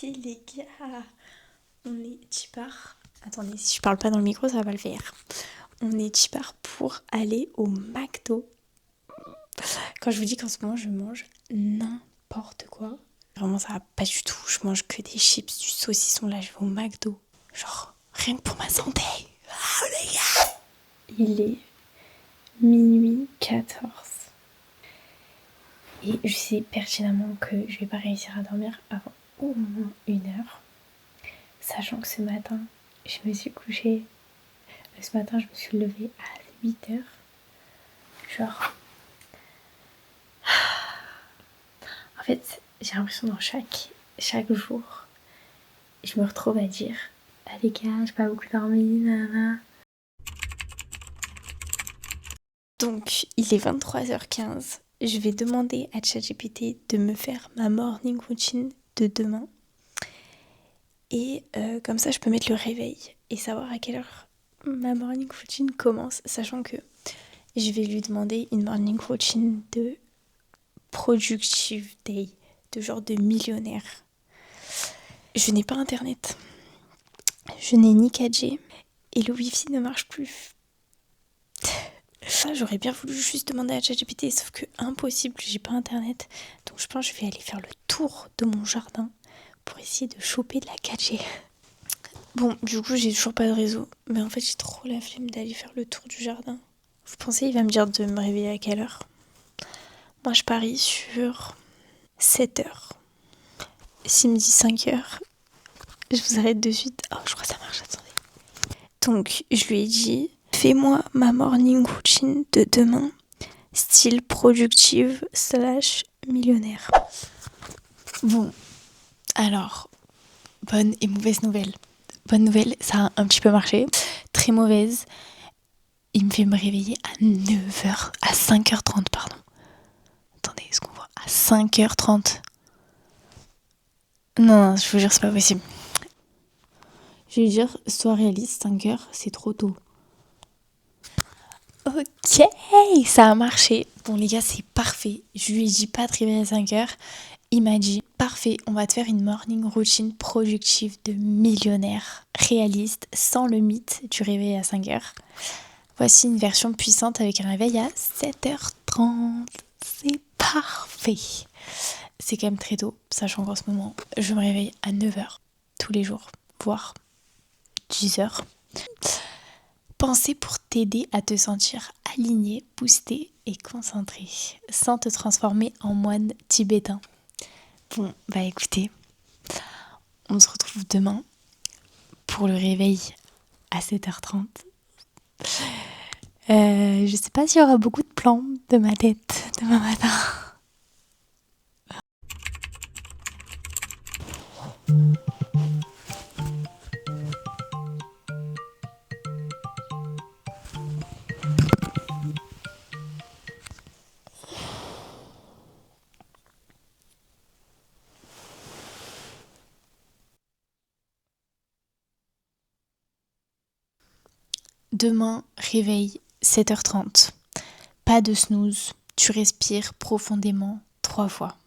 parti les gars. On est Tipar. Attendez, si je parle pas dans le micro, ça va pas le faire. On est Tipar pour aller au McDo. Quand je vous dis qu'en ce moment je mange n'importe quoi. Vraiment ça va pas du tout. Je mange que des chips, du saucisson. Là je vais au McDo. Genre rien que pour ma santé. Ah les gars. Il est minuit 14. Et je sais pertinemment que je vais pas réussir à dormir avant au moins 1 heure. Sachant que ce matin, je me suis couchée. Ce matin, je me suis levée à 8 heures. Genre. En fait, j'ai l'impression dans chaque jour, je me retrouve à dire ah les gars, j'ai pas beaucoup dormi, nanana. Donc, il est 23h15. Je vais demander à ChatGPT de me faire ma morning routine de demain. Et comme ça, je peux mettre le réveil et savoir à quelle heure ma morning routine commence. Sachant que je vais lui demander une morning routine de productive day, de genre de millionnaire. Je n'ai pas internet. Je n'ai ni 4G et le wifi ne marche plus. J'aurais bien voulu juste demander à ChatGPT, sauf que impossible, j'ai pas internet. Donc je pense que je vais aller faire le tour de mon jardin pour essayer de choper de la 4G. Bon, du coup, j'ai toujours pas de réseau. Mais en fait, j'ai trop la flemme d'aller faire le tour du jardin. Vous pensez, il va me dire de me réveiller à quelle heure? Moi, je parie sur 7 heures. S'il me dit 5 heures, je vous arrête de suite. Oh, je crois que ça marche, attendez. Donc, je lui ai dit, fais-moi ma morning routine de demain, style productive / millionnaire. Bon, alors, bonne et mauvaise nouvelle. Bonne nouvelle, ça a un petit peu marché. Très mauvaise, il me fait me réveiller à 9h, à 5h30, pardon. Attendez, est-ce qu'on voit? À 5h30. Non, je vous jure, c'est pas possible. Je vais lui dire, sois réaliste, 5h, c'est trop tôt. Ok, ça a marché. Bon les gars, c'est parfait. Je lui ai dit pas de réveiller à 5h. Il m'a dit, parfait, on va te faire une morning routine productive de millionnaire, réaliste, sans le mythe du réveil à 5h. Voici une version puissante avec un réveil à 7h30. C'est parfait. C'est quand même très tôt, sachant qu'en ce moment, je me réveille à 9h tous les jours, voire 10h. Pensez pour t'aider à te sentir aligné, boosté et concentré, sans te transformer en moine tibétain. Bon, bah écoutez, on se retrouve demain pour le réveil à 7h30. Je sais pas s'il y aura beaucoup de plans de ma tête demain matin. Demain, réveil 7h30. Pas de snooze, tu respires profondément 3 fois.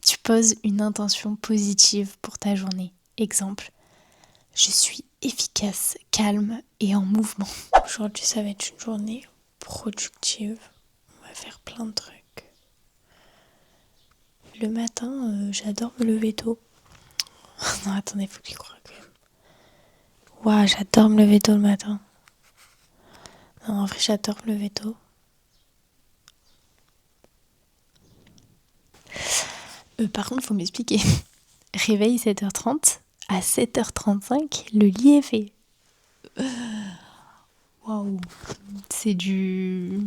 Tu poses une intention positive pour ta journée. Exemple, je suis efficace, calme et en mouvement. Aujourd'hui, ça va être une journée productive. On va faire plein de trucs. Le matin, j'adore me lever tôt. Non, attendez, faut que j'y croie quand même. Waouh, j'adore me lever tôt le matin. Non, en vrai, j'adore me lever tôt. Par contre, faut m'expliquer. Réveil 7h30, à 7h35, le lit est fait. Waouh, c'est du...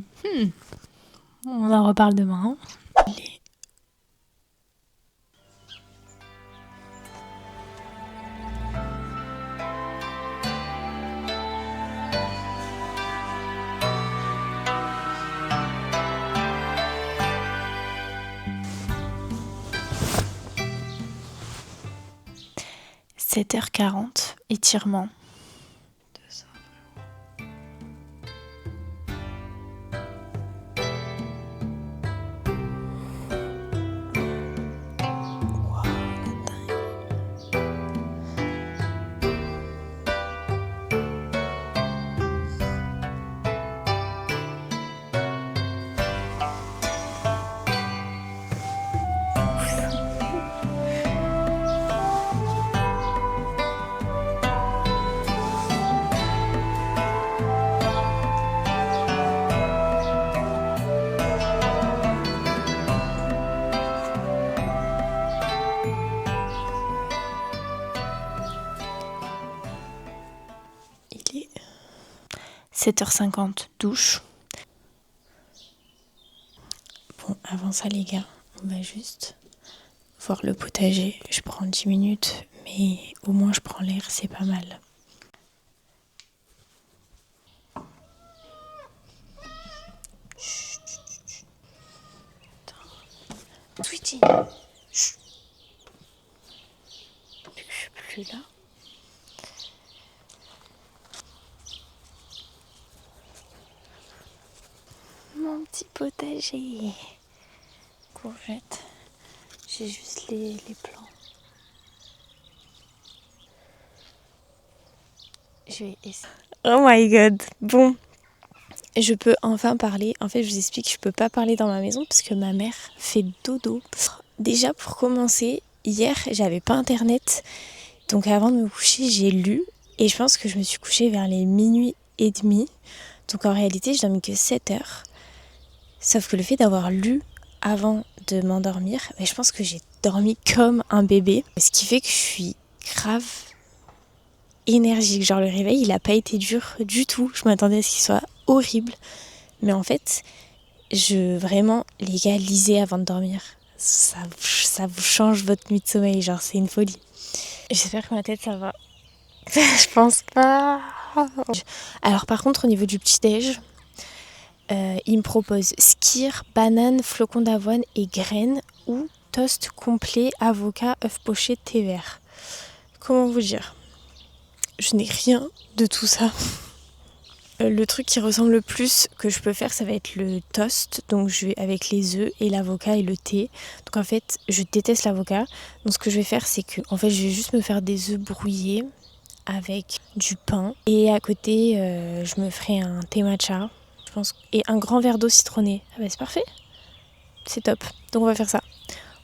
On en reparle demain. Hein. 7h40, étirement. 7h50, douche. Bon, avant ça les gars, on va juste voir le potager. Je prends 10 minutes, mais au moins je prends l'air, c'est pas mal. Sweetie, je suis plus là. Mon petit potager. Courgettes. J'ai juste les plants. Je vais essayer. Oh my god. Bon. Je peux enfin parler. En fait, je vous explique, je peux pas parler dans ma maison parce que ma mère fait dodo. Déjà, pour commencer, hier, j'avais pas internet. Donc avant de me coucher, j'ai lu. Et je pense que je me suis couchée vers les minuit et demi. Donc en réalité, je dormis que 7 heures. Sauf que le fait d'avoir lu avant de m'endormir, je pense que j'ai dormi comme un bébé. Ce qui fait que je suis grave énergique. Genre le réveil, il a pas été dur du tout. Je m'attendais à ce qu'il soit horrible. Mais en fait, vraiment, les gars, lisez avant de dormir. Ça vous change votre nuit de sommeil. Genre, c'est une folie. J'espère que ma tête, ça va. Je pense pas. Alors par contre, au niveau du petit-déj, il me propose skyr, banane, flocons d'avoine et graines ou toast complet, avocat, œuf poché, thé vert. Comment vous dire ? Je n'ai rien de tout ça. Le truc qui ressemble le plus que je peux faire, ça va être le toast. Donc je vais avec les œufs et l'avocat et le thé. Donc en fait, je déteste l'avocat. Donc ce que je vais faire, c'est que je vais juste me faire des œufs brouillés avec du pain. Et à côté, je me ferai un thé matcha, je pense, et un grand verre d'eau citronnée. Ah bah c'est parfait. C'est top. Donc on va faire ça.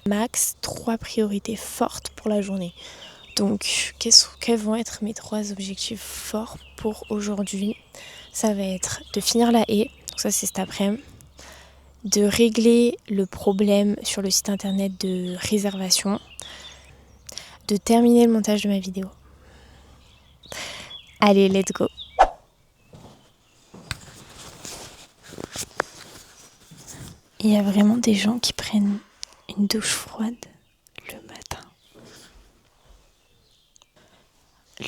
Max 3 priorités fortes pour la journée. Donc quels vont être mes 3 objectifs forts pour aujourd'hui ? Ça va être de finir la haie, donc ça c'est cet après-midi, de régler le problème sur le site internet de réservation, de terminer le montage de ma vidéo. Allez, let's go. Il y a vraiment des gens qui prennent une douche froide le matin.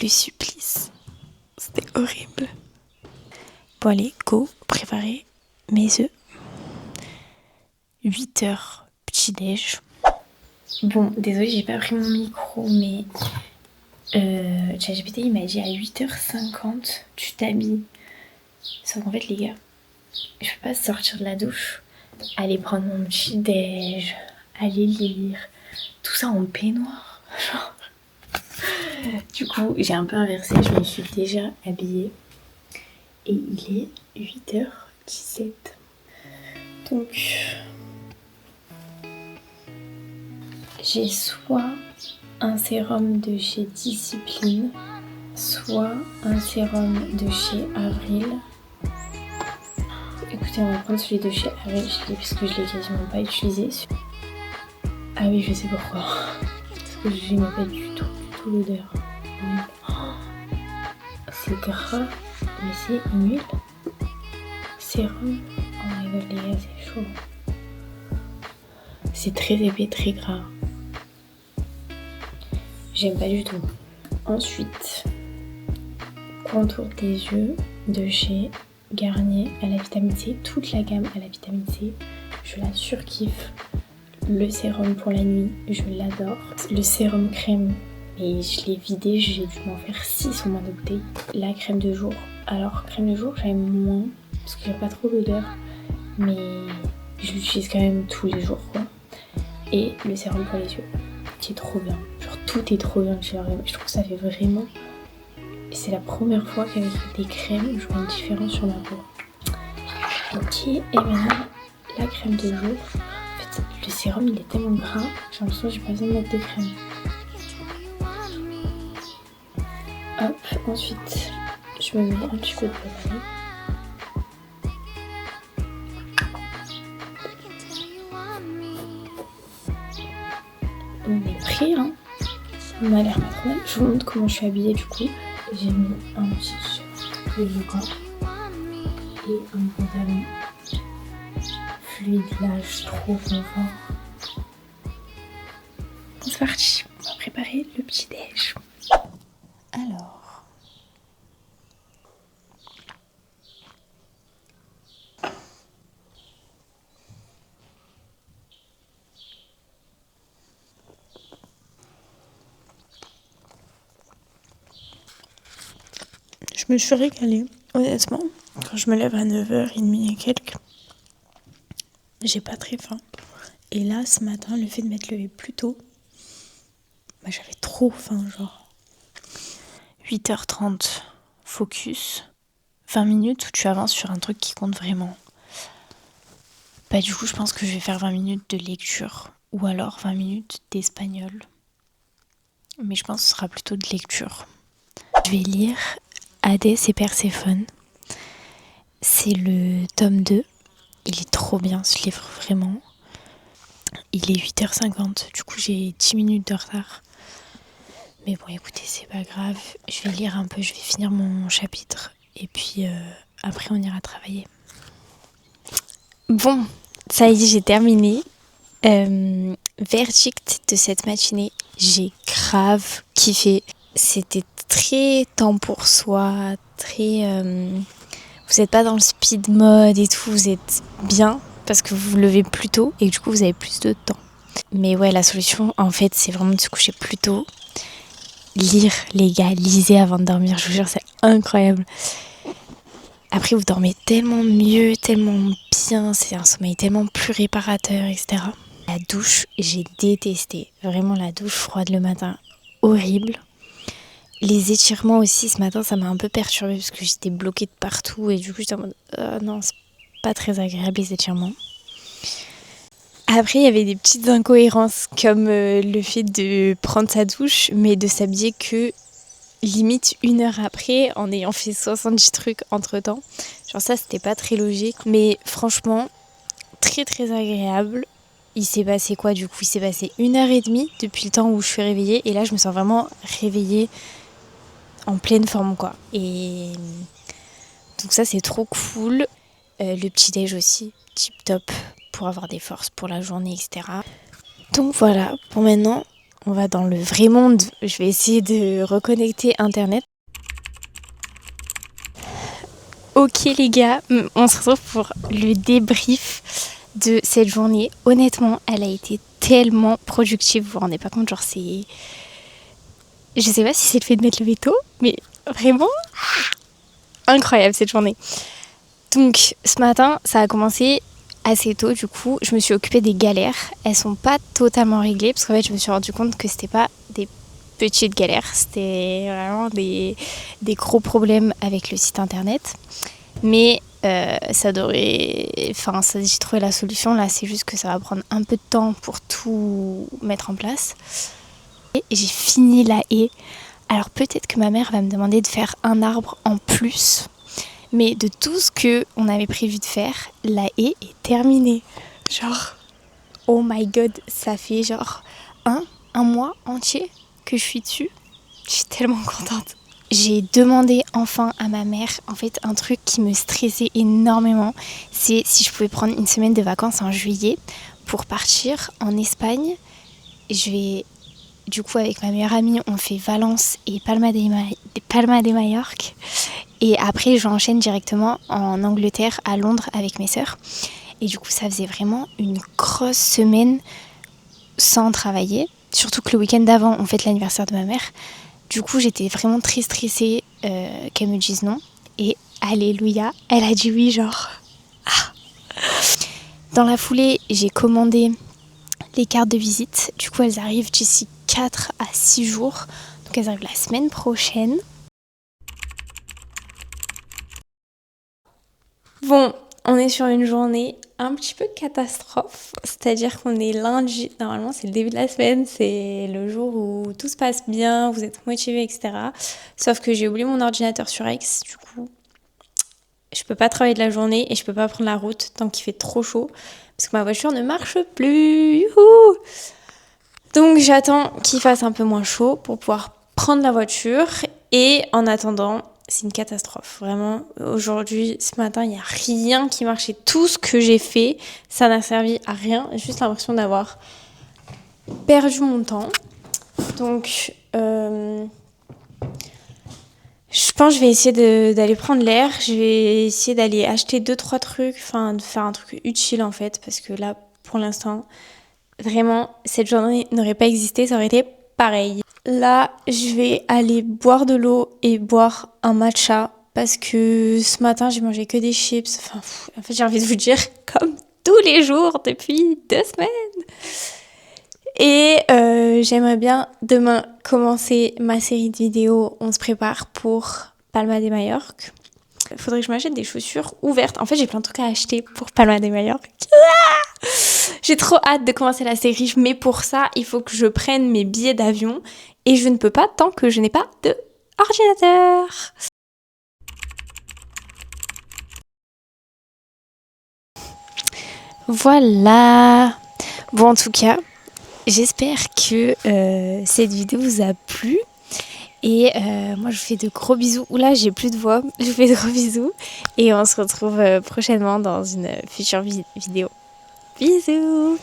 Le supplice, c'était horrible. Bon allez, go, préparer mes œufs. 8h, petit-déj. Bon, désolée, j'ai pas pris mon micro, mais ChatGPT il m'a dit à 8h50, tu t'habilles. Sauf qu'en fait, les gars, je peux pas sortir de la douche, aller prendre mon petit-déj, aller lire, tout ça en peignoir. Du coup, j'ai un peu inversé, je me suis déjà habillée. Et il est 8h17. Donc, j'ai soit un sérum de chez Discipline, soit un sérum de chez Avril. Écoutez, on va prendre celui de chez Avril, parce que je l'ai quasiment pas utilisé. Ah oui, je sais pourquoi. Parce que je n'aimais pas du tout l'odeur. C'est gras, mais c'est une huile. Sérum. Oh my god, les gars, c'est chaud. C'est très épais, très gras. J'aime pas du tout. Ensuite, contour des yeux de chez Garnier à la vitamine C. Toute la gamme à la vitamine C. Je la surkiffe. Le sérum pour la nuit, je l'adore. Le sérum crème, mais je l'ai vidé, j'ai dû m'en faire 6 au moins de bouteilles. La crème de jour. Alors, crème de jour, j'aime moins, parce que j'ai pas trop l'odeur. Mais je l'utilise quand même tous les jours, quoi. Et le sérum pour les yeux, qui est trop bien. Genre, tout est trop bien chez L'Oréal. Je trouve que ça fait vraiment... C'est la première fois qu'avec des crèmes, je vois une différence sur ma peau. Ok, et maintenant, la crème de jour. En fait, le sérum, il est tellement gras, j'ai l'impression que j'ai pas besoin de mettre de crème. Hop, ensuite, je me mets un petit peu de pommade. On est prêt, hein. On a l'air pas trop mal. Je vous montre comment je suis habillée du coup. J'ai mis un petit t-shirt de yoga. et un pantalon. Fluidage trop confort. C'est parti, on va préparer le petit déj. Alors, je me suis régalée, honnêtement. Quand je me lève à 9h30 et quelques, j'ai pas très faim. Et là, ce matin, le fait de m'être levée plus tôt, j'avais trop faim, genre. 8h30, focus. 20 minutes où tu avances sur un truc qui compte vraiment. Du coup, je pense que je vais faire 20 minutes de lecture ou alors 20 minutes d'espagnol. Mais je pense que ce sera plutôt de lecture. Je vais lire Hadès et Perséphone. C'est le tome 2. Il est trop bien ce livre, vraiment. Il est 8h50, du coup j'ai 10 minutes de retard. Mais bon, écoutez, c'est pas grave. Je vais lire un peu, je vais finir mon chapitre. Et puis après, on ira travailler. Bon, ça y est, j'ai terminé. Verdict de cette matinée, j'ai grave kiffé. C'était très temps pour soi, très... vous n'êtes pas dans le speed mode et tout, vous êtes bien parce que vous vous levez plus tôt et du coup vous avez plus de temps. Mais ouais, la solution en fait c'est vraiment de se coucher plus tôt. Lire, les gars, lisez avant de dormir, je vous jure c'est incroyable. Après vous dormez tellement mieux, tellement bien, c'est un sommeil tellement plus réparateur, etc. La douche, j'ai détesté, vraiment la douche froide le matin, horrible. Les étirements aussi, ce matin, ça m'a un peu perturbée parce que j'étais bloquée de partout et du coup, j'étais en mode non, c'est pas très agréable les étirements. Après, il y avait des petites incohérences comme le fait de prendre sa douche mais de s'habiller que limite 1 heure après en ayant fait 70 trucs entre temps. Genre ça, c'était pas très logique. Mais franchement, très très agréable. Il s'est passé quoi du coup? Il s'est passé 1h30 depuis le temps où je suis réveillée et là, je me sens vraiment réveillée en pleine forme quoi. Et donc ça c'est trop cool. Le petit déj aussi, tip top pour avoir des forces pour la journée, etc. Donc voilà, pour maintenant on va dans le vrai monde. Je vais essayer de reconnecter internet. Ok les gars, on se retrouve pour le débrief de cette journée. Honnêtement, elle a été tellement productive, vous vous rendez pas compte, genre c'est... Je sais pas si c'est le fait de m'être levé tôt, mais vraiment incroyable cette journée. Donc ce matin, ça a commencé assez tôt du coup. Je me suis occupée des galères. Elles sont pas totalement réglées parce qu'en fait je me suis rendu compte que c'était pas des petites galères. C'était vraiment des gros problèmes avec le site internet. Mais ça devrait... Enfin, j'ai trouvé la solution. Là, c'est juste que ça va prendre un peu de temps pour tout mettre en place. Et j'ai fini la haie. Alors peut-être que ma mère va me demander de faire un arbre en plus. Mais de tout ce qu'on avait prévu de faire, la haie est terminée. Genre, oh my god, ça fait genre un mois entier que je suis dessus. Je suis tellement contente. J'ai demandé enfin à ma mère, en fait, un truc qui me stressait énormément. C'est si je pouvais prendre une semaine de vacances en juillet pour partir en Espagne. Je vais... Du coup, avec ma meilleure amie, on fait Valence et Palma de Majorque. Et après, j'enchaîne directement en Angleterre, à Londres, avec mes sœurs. Et du coup, ça faisait vraiment une grosse semaine sans travailler. Surtout que le week-end d'avant, on fête l'anniversaire de ma mère. Du coup, j'étais vraiment très stressée qu'elle me dise non. Et alléluia, elle a dit oui, genre... Ah. Dans la foulée, j'ai commandé les cartes de visite. Du coup, elles arrivent d'ici 4 à 6 jours. Donc, elles arrivent la semaine prochaine. Bon, on est sur une journée un petit peu catastrophe, c'est-à-dire qu'on est lundi, normalement c'est le début de la semaine, c'est le jour où tout se passe bien, vous êtes motivés, etc. Sauf que j'ai oublié mon ordinateur sur Aix, du coup je peux pas travailler de la journée et je peux pas prendre la route tant qu'il fait trop chaud, parce que ma voiture ne marche plus. Youhou. Donc j'attends qu'il fasse un peu moins chaud pour pouvoir prendre la voiture et en attendant... c'est une catastrophe. Vraiment, aujourd'hui, ce matin, il n'y a rien qui marchait. Tout ce que j'ai fait, ça n'a servi à rien. J'ai juste l'impression d'avoir perdu mon temps. Donc, je pense que je vais essayer d'aller prendre l'air. Je vais essayer d'aller acheter 2-3 trucs, enfin de faire un truc utile en fait, parce que là, pour l'instant, vraiment, cette journée n'aurait pas existé, ça aurait été pareil. Là, je vais aller boire de l'eau et boire un matcha, parce que ce matin, j'ai mangé que des chips. Enfin, en fait, j'ai envie de vous dire, comme tous les jours depuis 2 semaines. Et j'aimerais bien demain commencer ma série de vidéos. On se prépare pour Palma de Majorque. Il faudrait que je m'achète des chaussures ouvertes. En fait, j'ai plein de trucs à acheter pour Palma de Majorque. J'ai trop hâte de commencer la série. Mais pour ça, il faut que je prenne mes billets d'avion. Et je ne peux pas tant que je n'ai pas de ordinateur. Voilà. Bon, en tout cas, j'espère que cette vidéo vous a plu. Et moi, je vous fais de gros bisous. Oula, j'ai plus de voix. Je vous fais de gros bisous. Et on se retrouve prochainement dans une future vidéo. Bisous!